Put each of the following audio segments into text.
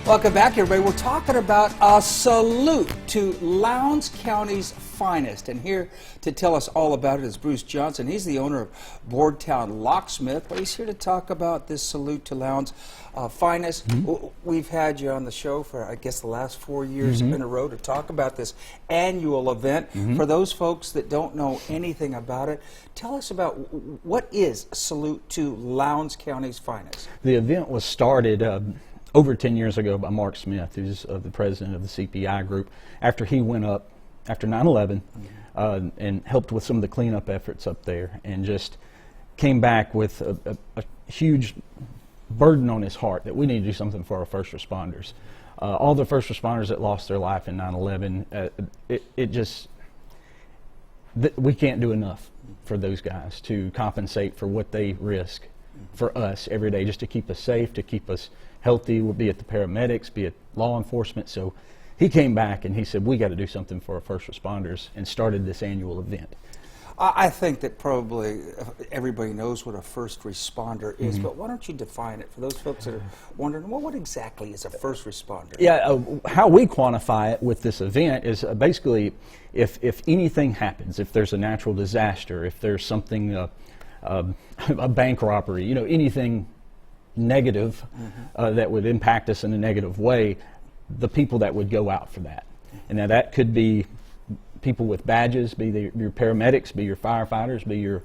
Welcome back, everybody. We're talking about a salute to Lowndes County's finest. And here to tell us all about it is Bruce Johnson. He's the owner of Boardtown Locksmith. But he's here to talk about this salute to Lowndes finest. We've had you on the show for, I guess, the last 4 years in a row to talk about this annual event. For those folks that don't know anything about it, tell us about what is Salute to Lowndes County's finest. The event was started over 10 years ago by Mark Smith, who's the president of the CPI Group, after he went up after 9/11 and helped with some of the cleanup efforts up there, and just came back with a huge burden on his heart that we need to do something for our first responders. All the first responders that lost their life in 9/11, we can't do enough for those guys to compensate for what they risk for us every day, just to keep us safe, to keep us healthy, be it the paramedics, be it law enforcement. So he came back and he said, we got to do something for our first responders, and started this annual event. I think that probably everybody knows what a first responder is, but why don't you define it for those folks that are wondering, well, what exactly is a first responder? Yeah, how we quantify it with this event is basically if anything happens, if there's a natural disaster, if there's something, a bank robbery, anything negative that would impact us in a negative way, the people that would go out for that. And now that could be people with badges, be your paramedics, be your firefighters, be your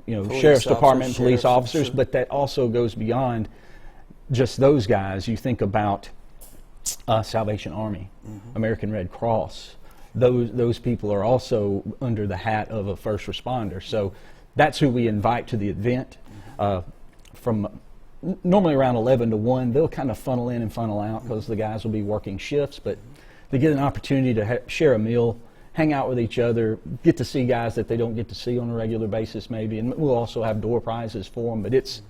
sheriff's department, police officers, but that also goes beyond just those guys. You think about Salvation Army, American Red Cross. Those people are also under the hat of a first responder. So that's who we invite to the event. From normally around 11 to 1, they'll kind of funnel in and funnel out because the guys will be working shifts, but they get an opportunity to share a meal, hang out with each other, get to see guys that they don't get to see on a regular basis maybe, and we'll also have door prizes for them, but it's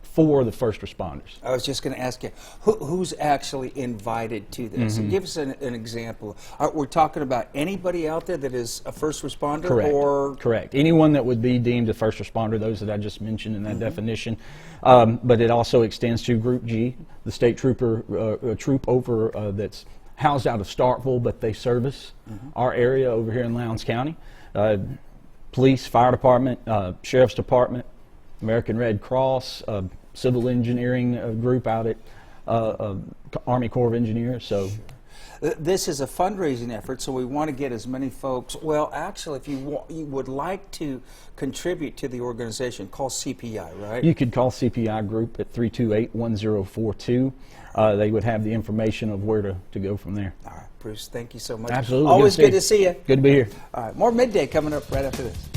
for the first responders. I was just going to ask you, who's actually invited to this? And give us an example. We're talking about anybody out there that is a first responder? Correct. Or correct. Anyone that would be deemed a first responder, those that I just mentioned in that definition. But it also extends to Group G, the state trooper troop over that's housed out of Starkville, but they service our area over here in Lowndes County. Police, fire department, sheriff's department, American Red Cross, civil engineering group out at Army Corps of Engineers. So this is a fundraising effort, so we want to get as many folks. Well, actually, if you would like to contribute to the organization, call CPI, right? You could call CPI Group at 328-1042. They would have the information of where to go from there. All right, Bruce, thank you so much. Absolutely. Always good to see you. Good to be here. All right, more Midday coming up right after this.